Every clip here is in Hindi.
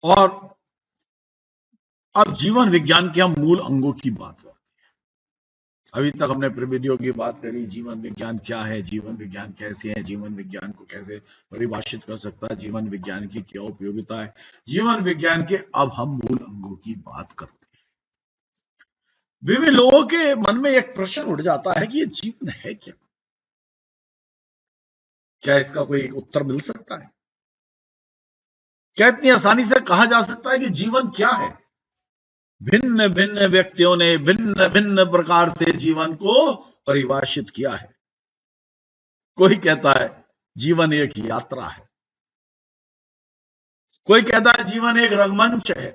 और अब जीवन विज्ञान के हम मूल अंगों की बात करते हैं। अभी तक हमने प्रविधियों की बात करी, जीवन विज्ञान क्या है, जीवन विज्ञान कैसे है, जीवन विज्ञान को कैसे परिभाषित कर सकता है, जीवन विज्ञान की क्या उपयोगिता है। जीवन विज्ञान के अब हम मूल अंगों की बात करते हैं। विभिन्न लोगों के मन में एक प्रश्न उठ जाता है कि ये जीवन है क्या? क्या इसका कोई उत्तर मिल सकता है? क्या इतनी आसानी से कहा जा सकता है कि जीवन क्या है? भिन्न भिन्न व्यक्तियों ने भिन्न भिन्न प्रकार से जीवन को परिभाषित किया है। कोई कहता है जीवन एक यात्रा है, कोई कहता है जीवन एक रंगमंच है,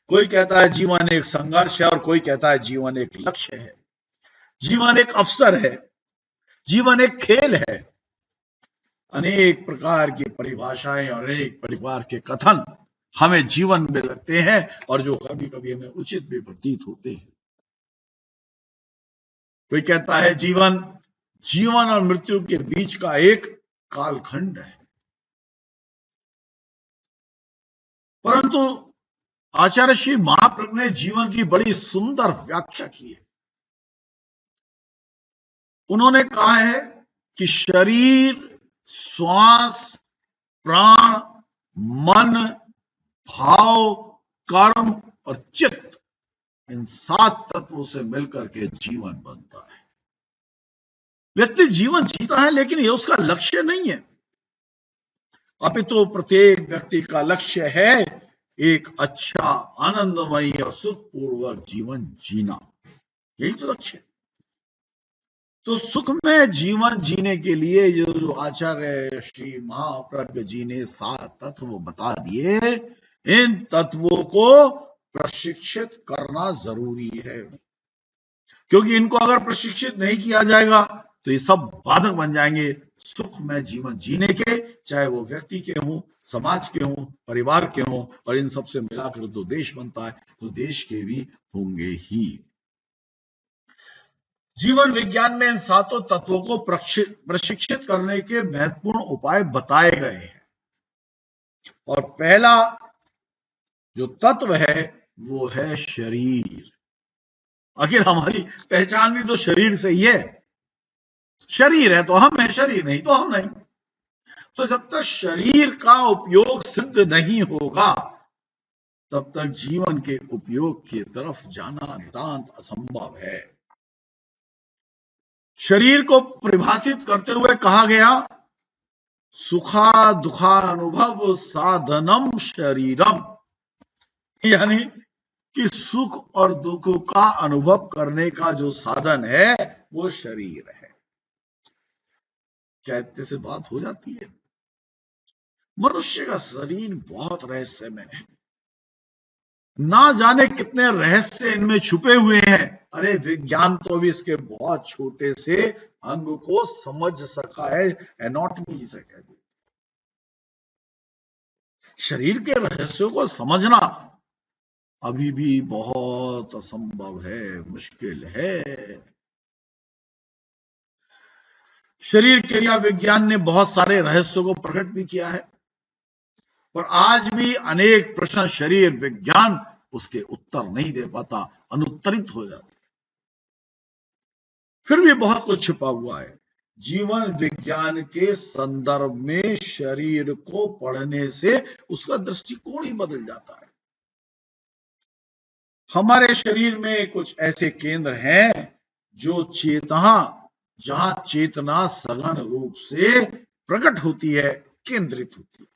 कोई कहता है जीवन एक संघर्ष है, और कोई कहता है जीवन एक लक्ष्य है, जीवन एक अवसर है, जीवन एक खेल है। अनेक प्रकार की परिभाषाएं और अनेक प्रकार के कथन हमें जीवन में लगते हैं, और जो कभी कभी हमें उचित भी प्रतीत होते हैं। कोई कहता है जीवन जीवन और मृत्यु के बीच का एक कालखंड है। परंतु आचार्य श्री महाप्रभु ने जीवन की बड़ी सुंदर व्याख्या की है। उन्होंने कहा है कि शरीर, श्वास, प्राण, मन, भाव, कर्म और चित्त, इन 7 तत्वों से मिलकर के जीवन बनता है। व्यक्ति जीवन जीता है, लेकिन यह उसका लक्ष्य नहीं है, अपितु प्रत्येक व्यक्ति का लक्ष्य है एक अच्छा, आनंदमयी और सुखपूर्वक जीवन जीना। यही तो लक्ष्य है। तो सुखमय जीवन जीने के लिए जो आचार्य श्री महाप्रज्ञ जी ने 7 तत्व बता दिए, इन तत्वों को प्रशिक्षित करना जरूरी है। क्योंकि इनको अगर प्रशिक्षित नहीं किया जाएगा तो ये सब बाधक बन जाएंगे सुखमय जीवन जीने के, चाहे वो व्यक्ति के हों, समाज के हों, परिवार के हों, और इन सबसे मिलाकर तो देश बनता है, तो देश के भी होंगे ही। जीवन विज्ञान में इन 7 तत्वों को प्रशिक्षित करने के महत्वपूर्ण उपाय बताए गए हैं। और पहला जो तत्व है वो है शरीर। आखिर हमारी पहचान भी तो शरीर से ही है। शरीर है तो हम हैं, शरीर नहीं तो हम नहीं। तो जब तक शरीर का उपयोग सिद्ध नहीं होगा, तब तक जीवन के उपयोग की तरफ जाना नितांत असंभव है। शरीर को परिभाषित करते हुए कहा गया, सुखा दुखानुभव साधनम शरीरम, यानी कि सुख और दुख का अनुभव करने का जो साधन है वो शरीर है। क्या इतने से बात हो जाती है? मनुष्य का शरीर बहुत रहस्यमय है। ना जाने कितने रहस्य इनमें छुपे हुए हैं। अरे विज्ञान तो अभी इसके बहुत छोटे से अंग को समझ सका है, एनाटॉमी से कह दो। शरीर के रहस्यों को समझना अभी भी बहुत असंभव है, मुश्किल है। शरीर क्रिया विज्ञान ने बहुत सारे रहस्यों को प्रकट भी किया है, और आज भी अनेक प्रश्न शरीर विज्ञान उसके उत्तर नहीं दे पाता, अनुत्तरित हो जाते। फिर भी बहुत कुछ छिपा हुआ है। जीवन विज्ञान के संदर्भ में शरीर को पढ़ने से उसका दृष्टिकोण ही बदल जाता है। हमारे शरीर में कुछ ऐसे केंद्र हैं जो जहां चेतना सघन रूप से प्रकट होती है, केंद्रित होती है।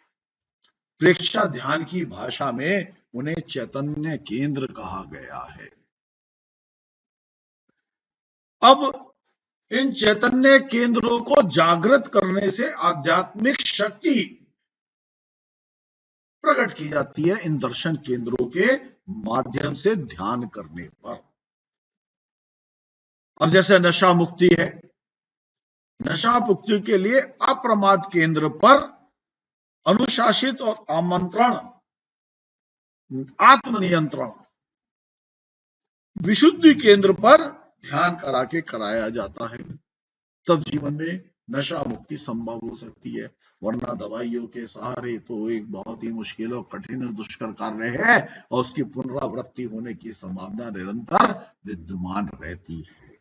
प्रेक्षा ध्यान की भाषा में उन्हें चैतन्य केंद्र कहा गया है। अब इन चैतन्य केंद्रों को जागृत करने से आध्यात्मिक शक्ति प्रकट की जाती है इन दर्शन केंद्रों के माध्यम से ध्यान करने पर। अब जैसे नशा मुक्ति है, नशा मुक्ति के लिए अप्रमाद केंद्र पर अनुशासित और आमंत्रण, आत्मनियंत्रण, विशुद्धि केंद्र पर ध्यान करा के कराया जाता है, तब जीवन में नशा मुक्ति संभव हो सकती है, वरना दवाइयों के सहारे तो एक बहुत ही मुश्किल और कठिन और दुष्कर कार्य है और उसकी पुनरावृत्ति होने की संभावना निरंतर विद्यमान रहती है।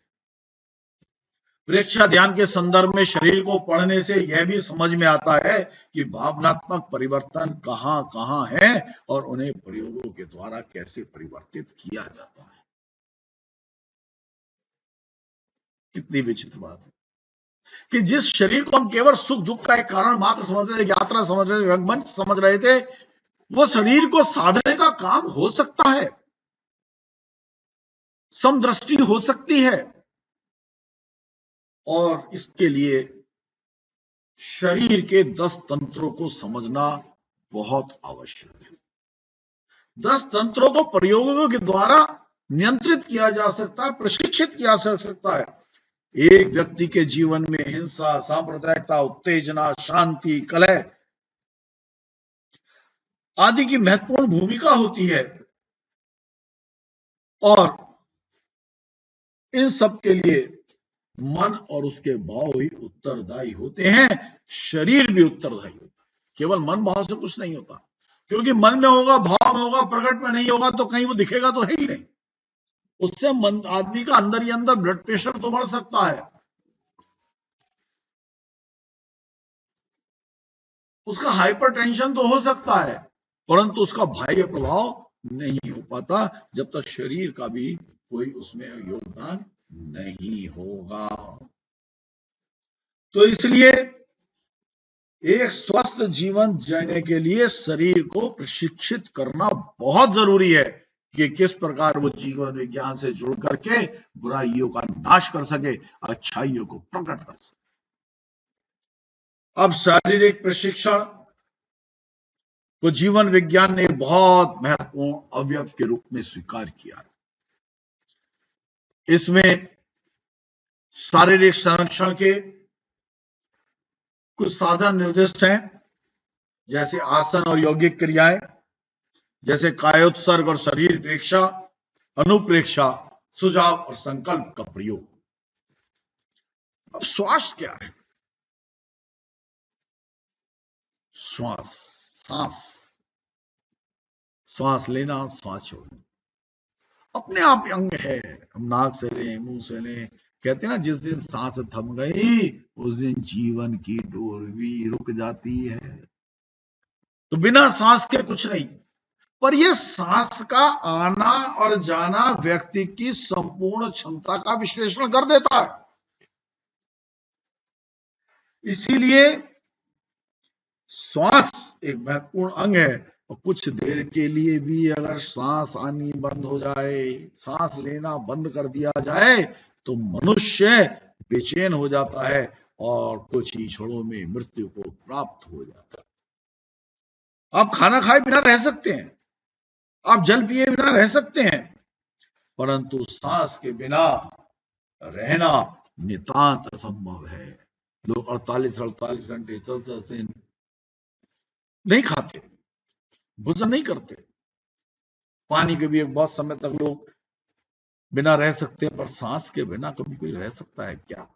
प्रेक्षा ध्यान के संदर्भ में शरीर को पढ़ने से यह भी समझ में आता है कि भावनात्मक परिवर्तन कहां कहां है और उन्हें प्रयोगों के द्वारा कैसे परिवर्तित किया जाता है। कितनी विचित्र बात है कि जिस शरीर को हम केवल सुख दुख का एक कारण मात्र समझ रहे, यात्रा समझ रहे, रंगमंच समझ रहे थे, वो शरीर को साधने का काम हो सकता है, समदृष्टि हो सकती है, और इसके लिए शरीर के 10 तंत्रों को समझना बहुत आवश्यक है। 10 तंत्रों को प्रयोगों के द्वारा नियंत्रित किया जा सकता है, प्रशिक्षित किया जा सकता है। एक व्यक्ति के जीवन में हिंसा, सांप्रदायिकता, उत्तेजना, शांति, कलह आदि की महत्वपूर्ण भूमिका होती है और इन सब के लिए मन और उसके भाव ही उत्तरदायी होते हैं, शरीर भी उत्तरदायी होता है। केवल मन भाव से कुछ नहीं होता, क्योंकि मन में होगा, भाव में होगा, प्रकट में नहीं होगा तो कहीं वो दिखेगा तो है ही नहीं। उससे मन आदमी का अंदर ही अंदर ब्लड प्रेशर तो बढ़ सकता है, उसका हाइपरटेंशन तो हो सकता है, परंतु उसका बाह्य प्रभाव नहीं हो पाता जब तक शरीर का भी कोई उसमें योगदान नहीं होगा। तो इसलिए एक स्वस्थ जीवन जीने के लिए शरीर को प्रशिक्षित करना बहुत जरूरी है कि किस प्रकार वो जीवन विज्ञान से जुड़ करके बुराइयों का नाश कर सके, अच्छाइयों को प्रकट कर सके। अब शारीरिक प्रशिक्षण को जीवन विज्ञान ने बहुत महत्वपूर्ण अवयव के रूप में स्वीकार किया। इसमें शारीरिक संरक्षण के कुछ साधन निर्दिष्ट हैं, जैसे आसन और यौगिक क्रियाएं, जैसे कायोत्सर्ग और शरीर प्रेक्षा, अनुप्रेक्षा, सुझाव और संकल्प का प्रयोग। अब श्वास क्या है? श्वास, सांस, श्वास लेना, श्वास छोड़ना अपने आप अंग है। हम नाक से लें, मुंह से लें, कहते हैं ना, जिस दिन सांस थम गई उस दिन जीवन की डोर भी रुक जाती है। तो बिना सांस के कुछ नहीं, पर यह सांस का आना और जाना व्यक्ति की संपूर्ण क्षमता का विश्लेषण कर देता है। इसीलिए श्वास एक महत्वपूर्ण अंग है, और कुछ देर के लिए भी अगर सांस आनी बंद हो जाए, सांस लेना बंद कर दिया जाए तो मनुष्य बेचैन हो जाता है और कुछ ही क्षणों में मृत्यु को प्राप्त हो जाता है। आप खाना खाए बिना रह सकते हैं, आप जल पिए बिना रह सकते हैं, परंतु सांस के बिना रहना नितांत असंभव है। लोग 48 घंटे 10 दिन नहीं खाते, भोजन नहीं करते। पानी के भी एक बहुत समय तक लोग बिना रह सकते हैं, पर सांस के बिना कभी कोई रह सकता है क्या?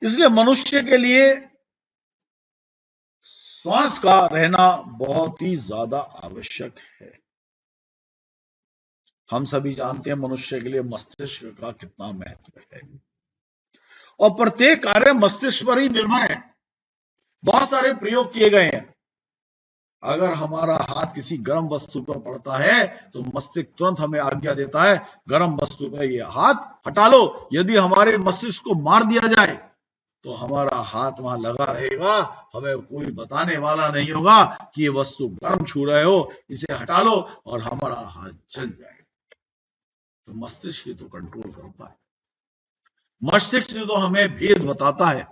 इसलिए मनुष्य के लिए श्वास का रहना बहुत ही ज्यादा आवश्यक है। हम सभी जानते हैं मनुष्य के लिए मस्तिष्क का कितना महत्व है, और प्रत्येक कार्य मस्तिष्क पर ही निर्भर है। बहुत सारे प्रयोग किए गए हैं। अगर हमारा हाथ किसी गर्म वस्तु पर पड़ता है तो मस्तिष्क तुरंत हमें आज्ञा देता है गर्म वस्तु पर ये हाथ हटा लो। यदि हमारे मस्तिष्क को मार दिया जाए तो हमारा हाथ वहां लगा रहेगा, हमें कोई बताने वाला नहीं होगा कि ये वस्तु गर्म छू रहे हो, इसे हटा लो, और हमारा हाथ जल जाएगा। तो मस्तिष्क तो कंट्रोल करता है, मस्तिष्क तो हमें भेद बताता है,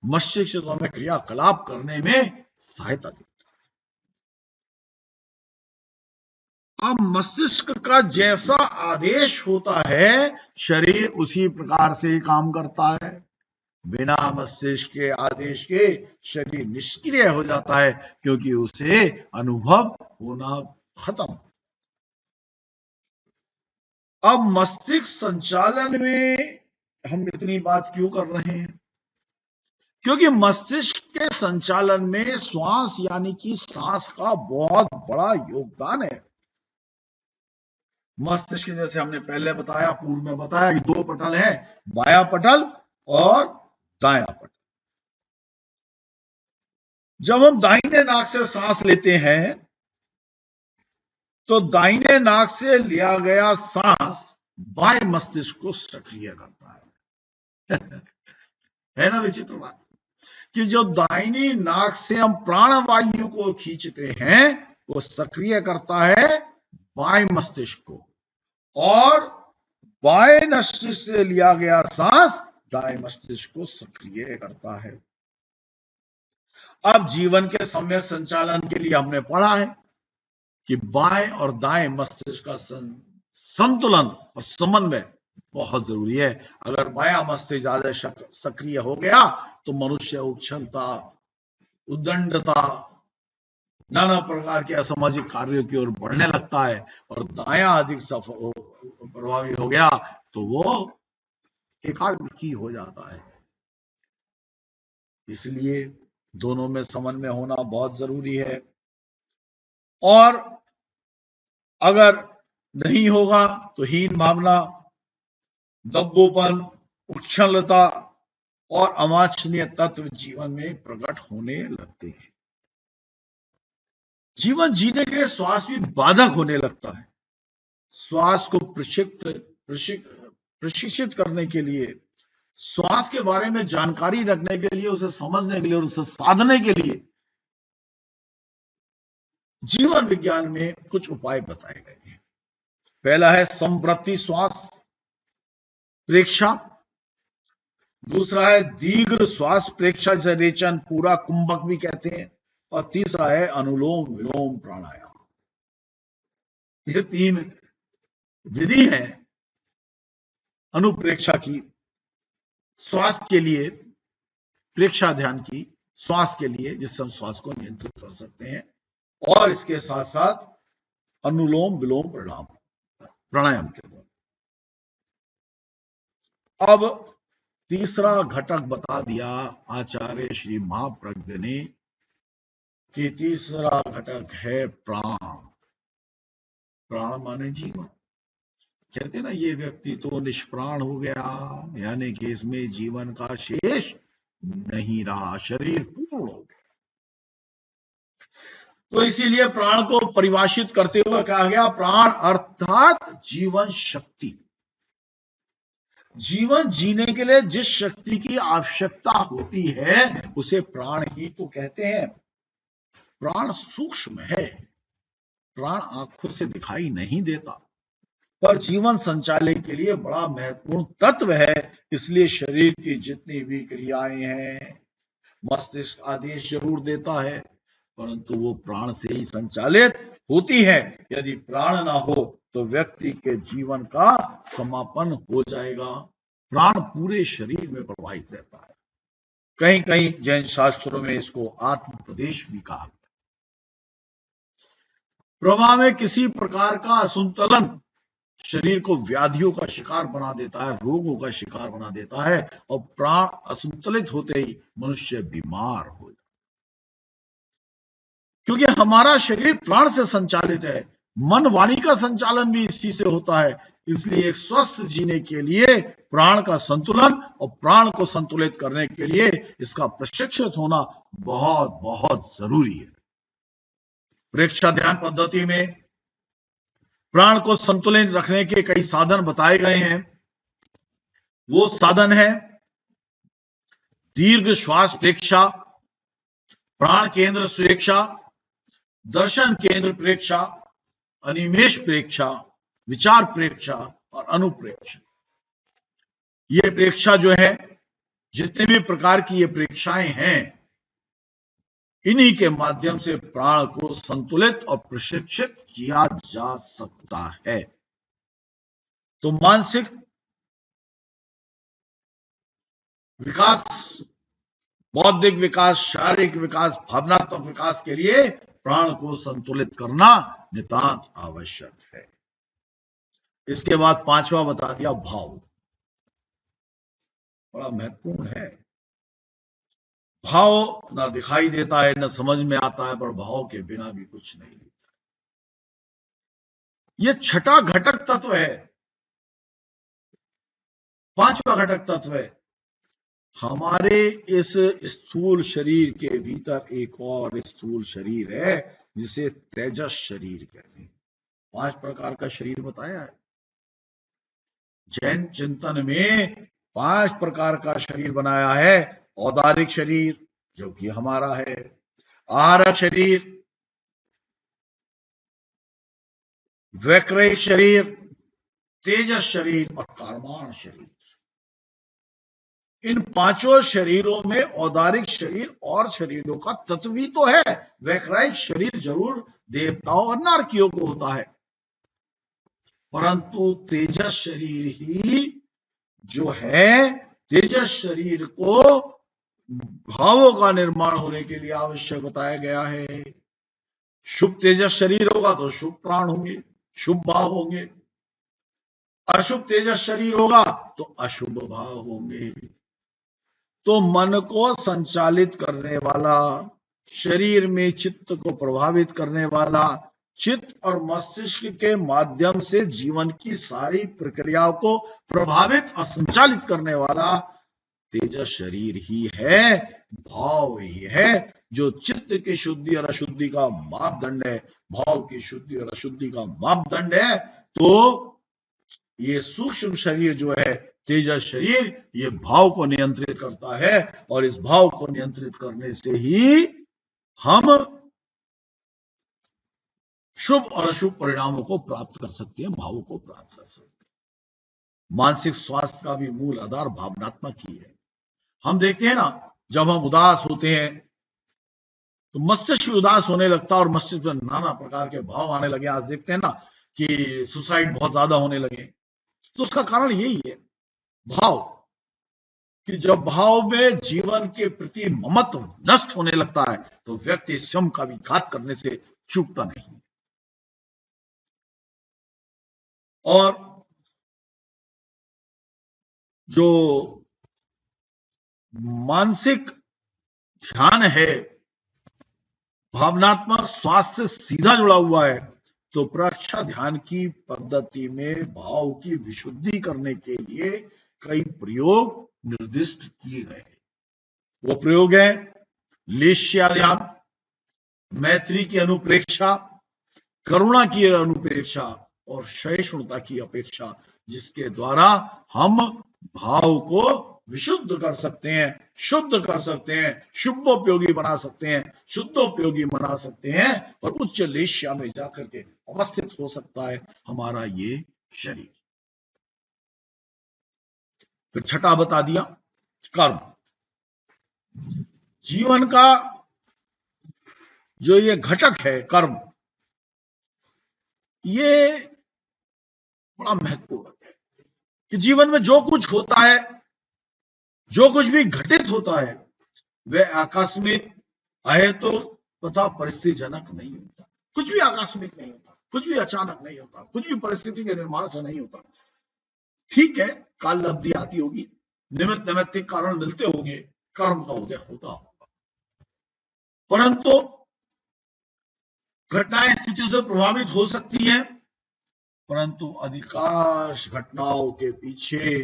मस्तिष्क तो हमें क्रियाकलाप करने में सहायता देता है। अब मस्तिष्क का जैसा आदेश होता है शरीर उसी प्रकार से काम करता है। बिना मस्तिष्क के आदेश के शरीर निष्क्रिय हो जाता है, क्योंकि उसे अनुभव होना खत्म। अब मस्तिष्क संचालन में हम इतनी बात क्यों कर रहे हैं? क्योंकि मस्तिष्क के संचालन में श्वास यानी कि सांस का बहुत बड़ा योगदान है। मस्तिष्क जैसे हमने पहले बताया, पूर्व में बताया कि दो पटल है, बायां पटल और दायां पटल। जब हम दाहिने नाक से सांस लेते हैं तो दाहिने नाक से लिया गया सांस बाएं मस्तिष्क को सक्रिय करता है। है ना विचित्र बात कि जो दाहिनी नाक से हम प्राणवायु को खींचते हैं वो सक्रिय करता है बाएं मस्तिष्क को, और बाएं मस्तिष्क से लिया गया सांस दाएं मस्तिष्क को सक्रिय करता है। अब जीवन के सम्यक संचालन के लिए हमने पढ़ा है कि बाएं और दाएं मस्तिष्क का संतुलन और समन्वय बहुत जरूरी है। अगर बायां मस्तिष्क ज्यादा सक्रिय हो गया तो मनुष्य उछलता, उद्दंडता, नाना प्रकार के असामाजिक कार्यों की ओर बढ़ने लगता है, और दायां अधिक प्रभावी हो गया तो वो एकाग्र हो जाता है। इसलिए दोनों में समन्वय होना बहुत जरूरी है, और अगर नहीं होगा तो हीन भावना, दब्बोपन, उच्छलता और अवांछनीय तत्व जीवन में प्रकट होने लगते हैं। जीवन जीने के लिए श्वास भी बाधक होने लगता है। श्वास को प्रशिक्षित करने के लिए, श्वास के बारे में जानकारी रखने के लिए, उसे समझने के लिए और उसे साधने के लिए जीवन विज्ञान में कुछ उपाय बताए गए हैं। पहला है संवृत्ति श्वास प्रेक्षा, दूसरा है दीर्घ श्वास प्रेक्षा जिसे रेचन, पूरा, कुंभक भी कहते हैं, और तीसरा है अनुलोम विलोम प्राणायाम। ये तीन विधि है अनुप्रेक्षा की, श्वास के लिए, प्रेक्षा ध्यान की श्वास के लिए जिससे हम श्वास को नियंत्रित कर सकते हैं, और इसके साथ साथ अनुलोम विलोम प्राणायाम के द्वारा। अब तीसरा घटक बता दिया आचार्य श्री महाप्रज्ञ ने कि तीसरा घटक है प्राण। प्राण माने जीवन। कहते ना ये व्यक्ति तो निष्प्राण हो गया, यानी कि इसमें जीवन का शेष नहीं रहा, शरीर पूर्ण हो गया। तो इसीलिए प्राण को परिभाषित करते हुए कहा गया प्राण अर्थात जीवन शक्ति। जीवन जीने के लिए जिस शक्ति की आवश्यकता होती है उसे प्राण ही तो कहते हैं। प्राण सूक्ष्म है, प्राण आंखों से दिखाई नहीं देता, पर जीवन संचालन के लिए बड़ा महत्वपूर्ण तत्व है। इसलिए शरीर की जितनी भी क्रियाएं हैं, मस्तिष्क आदेश जरूर देता है, परंतु वो प्राण से ही संचालित होती है। यदि प्राण ना हो तो व्यक्ति के जीवन का समापन हो जाएगा। प्राण पूरे शरीर में प्रवाहित रहता है। कहीं कहीं जैन शास्त्रों में इसको आत्म प्रदेश भी कहा। प्रवाह में किसी प्रकार का असंतुलन शरीर को व्याधियों का शिकार बना देता है, रोगों का शिकार बना देता है, और प्राण असंतुलित होते ही मनुष्य बीमार हो जाता है। क्योंकि हमारा शरीर प्राण से संचालित है, मन वाणी का संचालन भी इसी से होता है। इसलिए एक स्वस्थ जीने के लिए प्राण का संतुलन और प्राण को संतुलित करने के लिए इसका प्रशिक्षित होना बहुत बहुत जरूरी है। प्रेक्षा ध्यान पद्धति में प्राण को संतुलित रखने के कई साधन बताए गए हैं। वो साधन है दीर्घ श्वास प्रेक्षा, प्राण केंद्र स्वेच्छा, दर्शन केंद्र प्रेक्षा, अनिमेष प्रेक्षा, विचार प्रेक्षा और अनुप्रेक्षा। ये प्रेक्षा जो है, जितने भी प्रकार की ये प्रेक्षाएं हैं, इन्हीं के माध्यम से प्राण को संतुलित और प्रशिक्षित किया जा सकता है। तो मानसिक विकास, बौद्धिक विकास, शारीरिक विकास, भावनात्मक विकास के लिए प्राण को संतुलित करना नितांत आवश्यक है। इसके बाद पांचवा बता दिया भाव। बड़ा महत्वपूर्ण है। भाव ना दिखाई देता है, ना समझ में आता है, पर भाव के बिना भी कुछ नहीं। ये छठा घटक तत्व है, पांचवा घटक तत्व है। हमारे इस स्थूल शरीर के भीतर एक और स्थूल शरीर है जिसे तेजस शरीर कहते हैं। 5 प्रकार का शरीर बताया है जैन चिंतन में। 5 प्रकार का शरीर बनाया है। औदारिक शरीर जो कि हमारा है, आहारक शरीर, वैक्रयिक शरीर, तेजस शरीर और कारमान शरीर। इन 5 शरीरों में औदारिक शरीर और शरीरों का तत्व ही तो है। वैक्रयिक शरीर जरूर देवताओं और नारकियों को होता है, परंतु तेजस शरीर ही जो है, तेजस शरीर को भावों का निर्माण होने के लिए आवश्यक बताया गया है। शुभ तेजस शरीर होगा तो शुभ प्राण होंगे, शुभ भाव होंगे। अशुभ तेजस शरीर होगा तो अशुभ भाव होंगे। तो मन को संचालित करने वाला, शरीर में चित्त को प्रभावित करने वाला, चित्त और मस्तिष्क के माध्यम से जीवन की सारी प्रक्रियाओं को प्रभावित और संचालित करने वाला तेजस शरीर ही है, भाव ही है जो चित्त की शुद्धि और अशुद्धि का मापदंड है, भाव की शुद्धि और अशुद्धि का मापदंड है। तो ये सूक्ष्म शरीर जो है तेजस शरीर, ये भाव को नियंत्रित करता है और इस भाव को नियंत्रित करने से ही हम शुभ और अशुभ परिणामों को प्राप्त कर सकते हैं, भावों को प्राप्त कर सकते हैं। मानसिक स्वास्थ्य का भी मूल आधार भावनात्मक ही है। हम देखते हैं ना, जब हम उदास होते हैं तो मस्तिष्क भी उदास होने लगता है और मस्तिष्क में नाना प्रकार के भाव आने लगे। आज देखते हैं ना कि सुसाइड बहुत ज्यादा होने लगे, तो उसका कारण यही है, भाव। कि जब भाव में जीवन के प्रति ममत्व नष्ट होने लगता है तो व्यक्ति स्वयं का भी घात करने से चूकता नहीं। और जो मानसिक ध्यान है, भावनात्मक स्वास्थ्य से सीधा जुड़ा हुआ है, तो प्रक्षा ध्यान की पद्धति में भाव की विशुद्धि करने के लिए कई प्रयोग निर्दिष्ट किए गए। वो प्रयोग है लेश्या ध्यान, मैत्री की अनुप्रेक्षा, करुणा की अनुप्रेक्षा और सहिष्णुता की अपेक्षा, जिसके द्वारा हम भाव को विशुद्ध कर सकते हैं, शुद्ध कर सकते हैं, शुभोपयोगी बना सकते हैं, शुद्धोपयोगी बना सकते हैं और उच्च लेश्या में जाकर के अवस्थित हो सकता है हमारा ये शरीर। फिर छठा बता दिया, कर्म। जीवन का जो ये घटक है कर्म, ये बड़ा महत्वपूर्ण है कि जीवन में जो कुछ होता है, जो कुछ भी घटित होता है, वह आकस्मिक, अहेतु तथा परिस्थिति जनक नहीं होता। कुछ भी आकस्मिक नहीं होता, कुछ भी अचानक नहीं होता, कुछ भी परिस्थिति के निर्माण से नहीं होता। ठीक है, काल लब्धि आती होगी, निमित्त नैमित्तिक कारण मिलते होंगे, कर्म का उदय होता होगा, परंतु घटनाएं स्थितियों से प्रभावित हो सकती है, परंतु अधिकांश घटनाओं के पीछे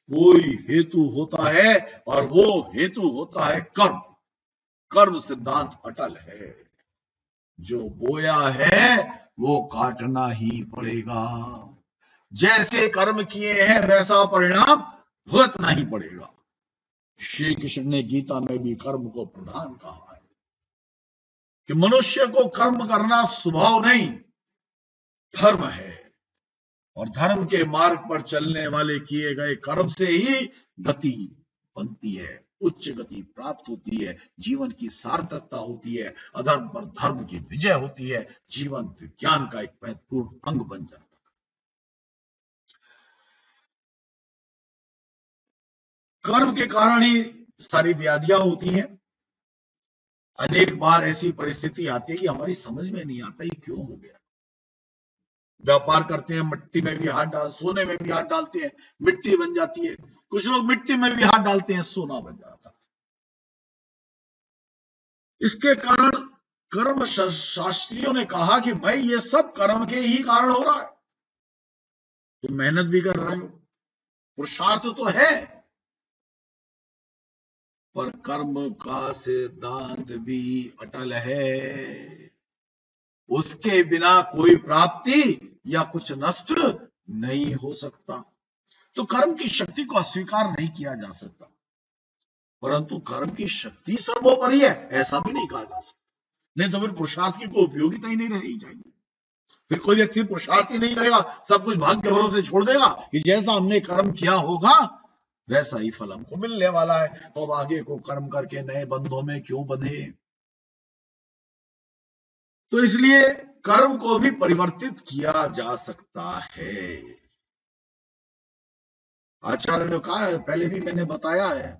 कोई हेतु होता है और वो हेतु होता है कर्म। कर्म सिद्धांत अटल है, जो बोया है वो काटना ही पड़ेगा। जैसे कर्म किए हैं वैसा परिणाम भुगतना ही पड़ेगा। श्री कृष्ण ने गीता में भी कर्म को प्रधान कहा है कि मनुष्य को कर्म करना स्वभाव नहीं, धर्म है, और धर्म के मार्ग पर चलने वाले किए गए कर्म से ही गति बनती है, उच्च गति प्राप्त होती है, जीवन की सार्थकता होती है, अधर्म पर धर्म की विजय होती है, जीवन विज्ञान का एक महत्वपूर्ण अंग बन जाता है। कर्म के कारण ही सारी व्याधियां होती हैं। अनेक बार ऐसी परिस्थिति आती है कि हमारी समझ में नहीं आता ये क्यों हो गया, व्यापार करते हैं, मिट्टी में भी सोने में भी हाथ डालते हैं, मिट्टी बन जाती है। कुछ लोग मिट्टी में भी हाथ डालते हैं, सोना बन जाता है। इसके कारण कर्म शास्त्रियों ने कहा कि भाई ये सब कर्म के ही कारण हो रहा है। तुम मेहनत भी कर रहे हो, पुरुषार्थ तो है, पर कर्म का सिद्धांत भी अटल है। उसके बिना कोई प्राप्ति या कुछ नष्ट नहीं हो सकता। तो कर्म की शक्ति को अस्वीकार नहीं किया जा सकता, परंतु कर्म की शक्ति सर्वोपरि है ऐसा भी नहीं कहा जा सकता। नहीं तो फिर पुरुषार्थ की कोई उपयोगिता ही नहीं रही जाएगी। फिर कोई व्यक्ति पुरुषार्थ ही नहीं करेगा, सब कुछ भाग्य भरोसे छोड़ देगा कि जैसा हमने कर्म किया होगा वैसा ही फल हमको मिलने वाला है, तो अब आगे को कर्म करके नए बंधों में क्यों बंधे। तो इसलिए कर्म को भी परिवर्तित किया जा सकता है। आचार्य ने कहा है, पहले भी मैंने बताया है,